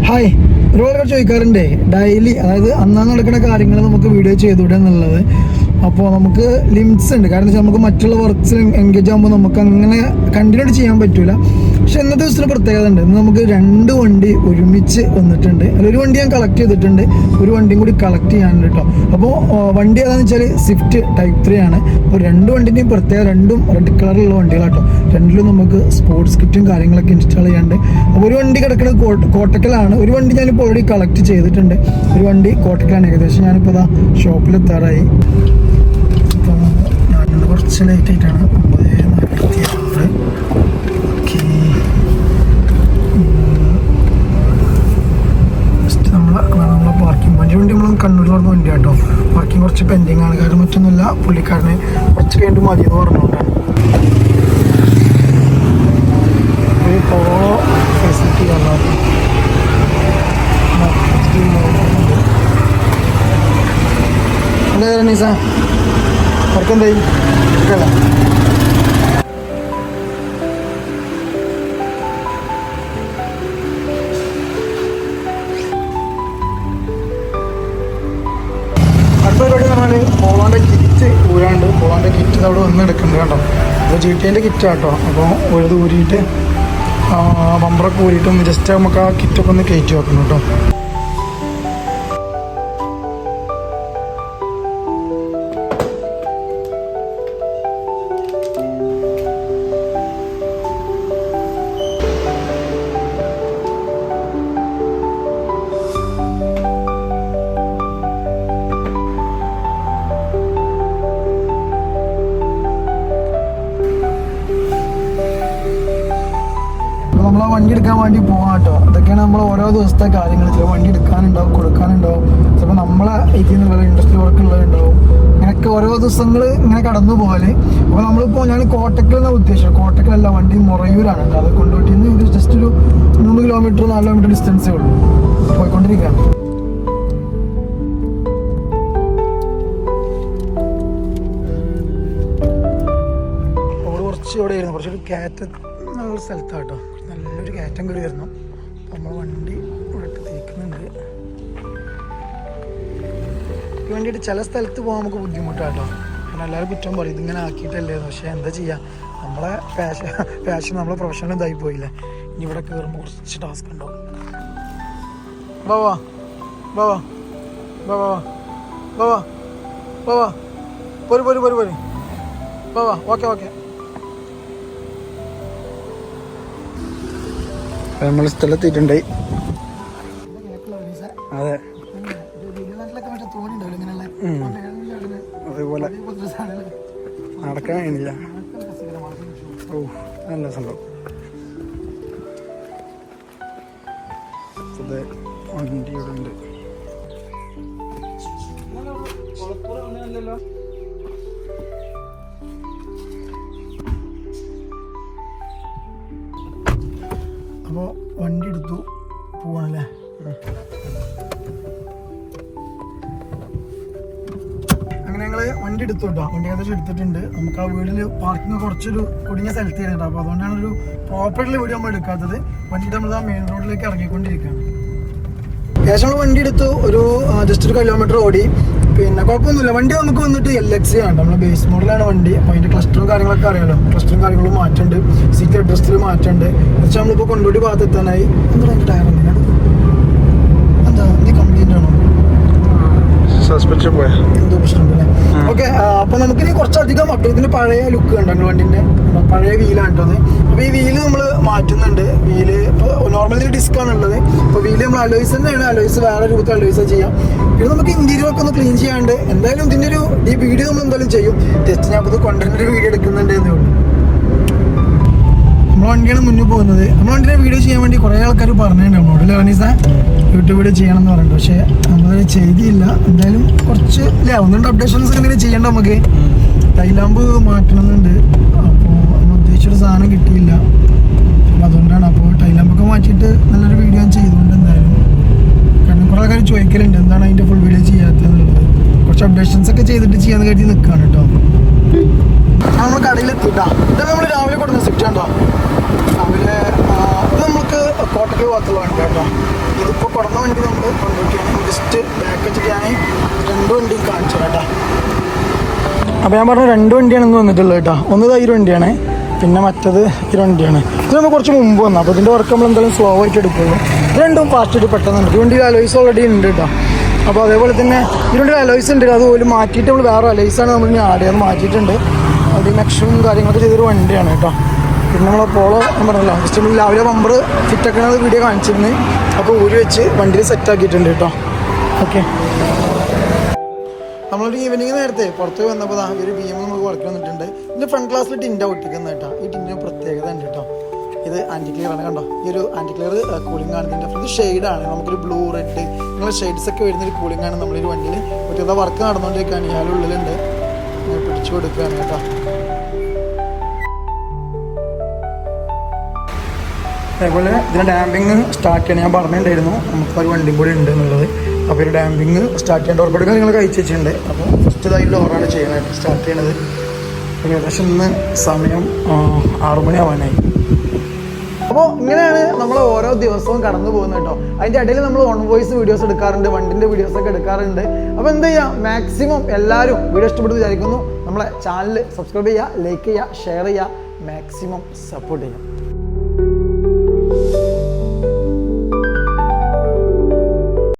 Hi, ഒരുപാട് പേർ ചോദിക്കാറുണ്ട് ഡെയിലി, അതായത് അന്നാന്ന് നടക്കുന്ന കാര്യങ്ങൾ നമുക്ക് വീഡിയോ ചെയ്തുകൂടെ എന്നുള്ളത്. അപ്പോൾ നമുക്ക് ലിമിറ്റ്സ് ഉണ്ട്. കാരണം വെച്ചാൽ നമുക്ക് മറ്റുള്ള വർക്ക്സിൽ എൻഗേജ് ആകുമ്പോൾ നമുക്ക് അങ്ങനെ കണ്ടിന്യൂ ചെയ്യാൻ പറ്റില്ല. പക്ഷെ ഇന്നത്തെ ദിവസത്തിന് പ്രത്യേകത ഉണ്ട്. ഇന്ന് നമുക്ക് 2 വണ്ടി ഒരുമിച്ച് വന്നിട്ടുണ്ട്. ഒരു വണ്ടി ഞാൻ കളക്ട് ചെയ്തിട്ടുണ്ട്, ഒരു വണ്ടിയും കൂടി കളക്ട് ചെയ്യാനുണ്ട് കേട്ടോ. അപ്പോൾ വണ്ടി ഏതാണെന്ന് വെച്ചാൽ സ്വിഫ്റ്റ് ടൈപ്പ് 3 ആണ്. അപ്പോൾ 2 വണ്ടിൻ്റെയും പ്രത്യേകത, രണ്ടും റെഡ് കളറിലുള്ള വണ്ടികളാട്ടോ. രണ്ടിലും നമുക്ക് സ്പോർട്സ് കിറ്റും കാര്യങ്ങളൊക്കെ ഇൻസ്റ്റാൾ ചെയ്യാണ്ട്. അപ്പോൾ ഒരു വണ്ടി കിടക്കുന്നത് കോട്ടക്കലാണ്. ഒരു വണ്ടി ഞാനിപ്പോൾ ഓൾറെഡി കളക്ട് ചെയ്തിട്ടുണ്ട്. ഒരു വണ്ടി കോട്ടക്കലാണ്. ഏകദേശം ഞാനിപ്പോൾ ഇതാ ഷോപ്പിലെത്താറായി. അപ്പോൾ ഞാനിന്ന് കുറച്ച് ലേറ്റ് ആയിട്ടാണ്, 9:46. ഓക്കെ, ജസ്റ്റ് നമ്മളെ പാർക്കിംഗ് വണ്ടി നമ്മൾ കണ്ണൂർ പറഞ്ഞ വണ്ടി കേട്ടോ. പാർക്കിംഗ് കുറച്ച് പെൻഡിങ് ആണ്. കാരണം മറ്റൊന്നുമില്ല, പുള്ളിക്കാരനെ കുറച്ച് കഴിഞ്ഞിട്ട് മതി എന്ന് പറഞ്ഞുകൊണ്ടാണ്. ഒരു പോളോ ഫെസിലിറ്റി വന്നത് അല്ലേ റനീസ? വർക്കെന്തായി? കേട്ടോ, അടുത്ത പരിപാടി എന്ന് പറഞ്ഞാൽ പോളോൻ്റെ കിറ്റ് ഊരാണ്ട്. പോളോൻ്റെ കിറ്റ് അവിടെ വന്ന് എടുക്കുന്നുണ്ട് കേട്ടോ. അപ്പോൾ GT-ൻ്റെ കിറ്റാട്ടോ. അപ്പോൾ ഒരു ഊരിയിട്ട് ബമ്പറൊക്കെ ഊരിയിട്ട് ജസ്റ്റ് നമുക്ക് ആ കിറ്റൊക്കെ ഒന്ന് കയറ്റി വെക്കണം കേട്ടോ. നമ്മളെ വണ്ടി എടുക്കാൻ വേണ്ടി പോകാം കേട്ടോ. അതൊക്കെയാണ് നമ്മൾ ഓരോ ദിവസത്തെ കാര്യങ്ങൾ. ചില വണ്ടി എടുക്കാനുണ്ടാവും, കൊടുക്കാനുണ്ടാവും, ചിലപ്പോൾ നമ്മളെ ഇതിൽ നിന്നുള്ള ഇൻഡസ്ട്രി വർക്ക് ഉള്ളതുണ്ടാവും. അങ്ങനെയൊക്കെ ഓരോ ദിവസങ്ങൾ ഇങ്ങനെ കടന്നു പോകല്. അപ്പോൾ നമ്മളിപ്പോൾ ഞാൻ കോട്ടക്കൽ എന്നാണ് ഉദ്ദേശിച്ചത്. കോട്ടക്കലല്ല, വണ്ടി മൊറയൂരാണ് കേട്ടോ. അത് കൊണ്ടുപോയിട്ട് ജസ്റ്റ് ഒരു 3 കിലോമീറ്റർ 4 കിലോമീറ്റർ ഡിസ്റ്റൻസേ ഉള്ളൂ. പോയിക്കൊണ്ടിരിക്കുകയാണ്. റോഡ് കുറച്ച് ഇവിടെ ആയിരുന്നു, കുറച്ചൊരു കയറ്റം നല്ല സ്ഥലത്താട്ടോ. നല്ലൊരു കയറ്റം കയറി വരുന്നു. അപ്പോൾ നമ്മൾ വണ്ടി ഇവിടെ ഇട്ട് തേക്കുന്നുണ്ട്. ഈ വണ്ടിയിട്ട് ചില സ്ഥലത്ത് പോകാൻ നമുക്ക് ബുദ്ധിമുട്ടാട്ടോ. കാരണം എല്ലാവരും കുറ്റം പറയും, ഇതിങ്ങനെ ആക്കിയിട്ടല്ലേന്ന്. പക്ഷേ എന്താ ചെയ്യുക, നമ്മളെ പാഷൻ നമ്മളെ പ്രൊഫഷണൽ ഇതായി പോയില്ലേ. ഇനി ഇവിടെ കയറുമ്പോൾ കുറച്ച് ടാസ്ക് ഉണ്ടാവും. ബാവാ ബാവാ ബാവാ ബാവാ ബാവാ പോര് പോര് പോര് പോര് ബാവാ. ഓക്കെ ഓക്കെ, നമ്മൾ സ്ഥലത്തിട്ടുണ്ട്. അതെ, അതേപോലെ നടക്കാൻ കഴിയുന്നില്ല. ഓ, നല്ല സംഭവം. അതെ, വണ്ടി ഇവിടെ ഉണ്ട്. അപ്പോൾ വണ്ടി എടുത്തു പോവാണല്ലേ. അങ്ങനെ ഞങ്ങൾ വണ്ടി എടുത്തു കേട്ടോ. വണ്ടി ഏകദേശം എടുത്തിട്ടുണ്ട്. നമുക്ക് ആ വീട്ടിൽ പാർക്കിംഗ് കുറച്ചൊരു കുടുങ്ങിയ സ്ഥലത്ത് ചെയ്യുന്നുണ്ട്. അപ്പോൾ അതുകൊണ്ടാണ് ഒരു പ്രോപ്പർലി വീഡിയോ നമ്മൾ എടുക്കാത്തത്. വണ്ടിയിട്ട് നമ്മൾ ആ മെയിൻ റോഡിലേക്ക് ഇറങ്ങിക്കൊണ്ടിരിക്കുകയാണ്. ഏകദേശം നമ്മൾ വണ്ടി എടുത്തു, ഒരു ജസ്റ്റ് 1 കിലോമീറ്റർ ഓടി. പിന്നെ കുഴപ്പമൊന്നുമില്ല. വണ്ടി നമുക്ക് വന്നിട്ട് LX ആണ്, നമ്മളെ ബേസ് മോഡലാണ് വണ്ടി. അപ്പോൾ അതിൻ്റെ ക്ലസ്റ്ററും കാര്യങ്ങളൊക്കെ അറിയാമല്ലോ. ക്ലസ്റ്ററും കാര്യങ്ങളും മാറ്റുണ്ട്, സീറ്റ് അഡ്രസ്റ്റിൽ മാറ്റുണ്ട്. വെച്ചാൽ നമ്മളിപ്പോൾ കൊണ്ടോട്ടി ഭാഗത്ത് എത്താനായി. എന്താ അതിൻ്റെ ടയർ എന്തിനാണ്? എന്താ നീ കംപ്ലൈൻ്റ് ആണോ? സസ്പെൻഷൻ പോയാ എന്തോ പ്രശ്നമുണ്ടല്ലേ. ഓക്കെ, അപ്പോൾ നമുക്കിനി കുറച്ചധികം അപ്ഡേറ്റിന് പഴയ ലുക്ക് കണ്ടു. വണ്ടിൻ്റെ പഴയ വീലാണ് കേട്ടത്. അപ്പോൾ ഈ വീല് നമ്മൾ മാറ്റുന്നുണ്ട്. വീല് ഇപ്പോൾ നോർമലി ഡിസ്ക്കാണ് ഉള്ളത്. അപ്പോൾ വീല് നമ്മൾ അലോയ്സ് തന്നെയാണ്. അലോയ്സ് വേറെ രൂപത്തിൽ അലോയ്സ് ചെയ്യാം. പിന്നെ നമുക്ക് ഇന്റീരിയറൊക്കെ ഒന്ന് ക്ലീൻ ചെയ്യാണ്ട് എന്തായാലും ഇതിൻ്റെ ഒരു വീഡിയോ നമ്മൾ എന്തായാലും ചെയ്യും. ജസ്റ്റ് ഞാൻ ഇപ്പോൾ കൊണ്ടുവരുന്ന ഒരു വീഡിയോ എടുക്കുന്നുണ്ട് എന്നേ ഉള്ളൂ. നമ്മുടെ വണ്ടിയാണ് മുന്നിൽ പോകുന്നത്. നമ്മുടെ വണ്ടിയുടെ വീഡിയോ ചെയ്യാൻ വേണ്ടി കുറേ ആൾക്കാർ പറഞ്ഞിട്ടുണ്ട് നമ്മളോട്, ലെവനീസ യൂട്യൂബ് വീഡിയോ ചെയ്യണം എന്ന് പറഞ്ഞിട്ട്. പക്ഷേ നമ്മളത് ചെയ്തില്ല. എന്തായാലും കുറച്ച് ഇല്ല, 1-2 അപ്ഡേഷൻസ് എന്തെങ്കിലും ചെയ്യണ്ട. നമുക്ക് ടൈലാമ്പ് മാറ്റണമെന്നുണ്ട്. അപ്പോൾ നമ്മൾ ഉദ്ദേശിച്ചൊരു സാധനം കിട്ടിയില്ല. അപ്പോൾ അതുകൊണ്ടാണ്. അപ്പോൾ ടൈലാമ്പൊക്കെ മാറ്റിയിട്ട് നല്ലൊരു വീഡിയോ ഞാൻ ചെയ്തുകൊണ്ട് എന്തായാലും. കാരണം കുറേ ആൾക്കാർ ചോദിക്കലുണ്ട് എന്താണ് അതിൻ്റെ ഫുൾ വീഡിയോ ചെയ്യാത്തതെന്നുള്ളത്. കുറച്ച് അപ്ഡേഷൻസ് ഒക്കെ ചെയ്തിട്ട് ചെയ്യാന്ന് കരുതി നിൽക്കുകയാണ് കേട്ടോ. നമ്മൾ കടയിലെത്തിട്ടാ. ഇതാണ് നമ്മൾ രാവിലെ കൊടുക്കുന്ന സ്വിഫ്റ്റ് ഉണ്ടോ. രാവിലെ ഇത് നമുക്ക് കോട്ട ബാക്ക് ഭാഗത്തുള്ള വണ്ടി കേട്ടോ. ഇതിപ്പോൾ കൊടുന്ന വണ്ടി നമ്മൾ കൊണ്ടുപോയിട്ടാണ് ജസ്റ്റ് ബാക്ക് വെച്ചിട്ട് ഞാൻ 2 വണ്ടിയും കാണിച്ചു കേട്ടോ. അപ്പോൾ ഞാൻ പറഞ്ഞ 2 വണ്ടിയാണെന്ന് വന്നിട്ടുള്ളത് കേട്ടോ. ഒന്ന് ഈ വണ്ടിയാണ്, പിന്നെ മറ്റത് ഈ വണ്ടിയാണ്. ഇത് നമ്മൾ കുറച്ച് മുമ്പ് വന്നു. അപ്പോൾ ഇതിൻ്റെ വർക്ക് നമ്മൾ എന്തായാലും സ്ലോ ആയിട്ട് എടുക്കുള്ളൂ. ഇത് രണ്ടും ഫാസ്റ്റായിട്ട് പെട്ടെന്നുണ്ട്. ഈ വണ്ടിയിൽ അലോയ്സ് ഓൾറെഡി ഉണ്ട് കേട്ടോ. അപ്പോൾ അതേപോലെ തന്നെ ഈ വണ്ടിയിൽ അലോയ്സ് ഉണ്ട്. അതുപോലെ മാറ്റിയിട്ട് നമ്മൾ വേറെ അലോയ്സാണ് നമ്മൾ ഇനി ആഡ് ചെയ്യാൻ മാറ്റിയിട്ടുണ്ട്. അത് മെക്ഷനും കാര്യങ്ങളൊക്കെ ചെയ്തൊരു വണ്ടിയാണ് കേട്ടോ. പിന്നെ നമ്മളെ പോളോ ഞാൻ പറഞ്ഞല്ലോ ജസ്റ്റ് നമ്മൾ രാവിലെ ബമ്പർ ഫിറ്റൊക്കെയാണ് വീഡിയോ കാണിച്ചിരുന്നത്. അപ്പോൾ ഊരി വെച്ച് വണ്ടിയിൽ സെറ്റാക്കിയിട്ടുണ്ട് കേട്ടോ. ഓക്കെ, നമ്മളൊരു ഈവനിങ് നേരത്തെ പുറത്ത് വന്നപ്പോൾ ഒരു BM നമുക്ക് വർക്ക് വന്നിട്ടുണ്ട്. ഇതിൻ്റെ ഫ്രണ്ട് ഗ്ലാസ്സിൽ ടിൻഡ ഒട്ടിക്കുന്നത് കേട്ടോ. ഈ ടിൻഡിന് പ്രത്യേകത ഉണ്ട് കേട്ടോ. ഇത് ആൻറ്റി ക്ലിയർ ആണ് കണ്ടോ. ഈ ഒരു ആൻറ്റി ക്ലിയർ കൂളിംഗ് ആണ് ഇതിൻ്റെ. ഇത് ഷെയ്ഡാണ്, നമുക്കൊരു ബ്ലൂ റെഡ് ഇങ്ങനെ ഷെയ്ഡ്സ് ഒക്കെ വരുന്നൊരു കൂളിംഗ് ആണ് നമ്മളൊരു വണ്ടിയിൽ. മറ്റേതാ വർക്ക് നടന്നുകൊണ്ടിരിക്കുകയാണ്, ഇയാളുടെ ഉള്ളിലുണ്ട്, പിടിച്ചു കൊടുക്കുകയാണ് കേട്ടോ. അതേപോലെ ഇതിൻ്റെ ഡാമ്പിങ് സ്റ്റാർട്ട് ചെയ്യണം. ഞാൻ പറഞ്ഞിട്ടുണ്ടായിരുന്നു നമുക്കൊരു വണ്ടിയും കൂടി ഉണ്ട് എന്നുള്ളത്. അപ്പോൾ ഒരു ഡാമ്പിങ് സ്റ്റാർട്ട് ചെയ്യേണ്ട ഉറപ്പെടുക്കാൻ നിങ്ങൾ കഴിച്ച് വെച്ചിട്ടുണ്ട്. അപ്പോൾ ഫസ്റ്റ് ഇതായി ഡോറാണ് ചെയ്യണത് സ്റ്റാർട്ട് ചെയ്യണത്. ഏകദേശം ഇന്ന് സമയം 6 മണിയാവാനായി. അപ്പോൾ ഇങ്ങനെയാണ് നമ്മൾ ഓരോ ദിവസവും കടന്നു പോകുന്നത് കേട്ടോ. അതിൻ്റെ ഇടയിൽ നമ്മൾ ഓൺ വോയിസ് വീഡിയോസ് എടുക്കാറുണ്ട്, വണ്ടിൻ്റെ വീഡിയോസൊക്കെ എടുക്കാറുണ്ട്. അപ്പോൾ എന്താ ചെയ്യുക, മാക്സിമം എല്ലാവരും വീഡിയോ ഇഷ്ടപ്പെടുന്നു വിചാരിക്കുന്നു. നമ്മളെ ചാനൽ സബ്സ്ക്രൈബ് ചെയ്യുക, ലൈക്ക് ചെയ്യുക, ഷെയർ ചെയ്യുക, മാക്സിമം സപ്പോർട്ട് ചെയ്യുക.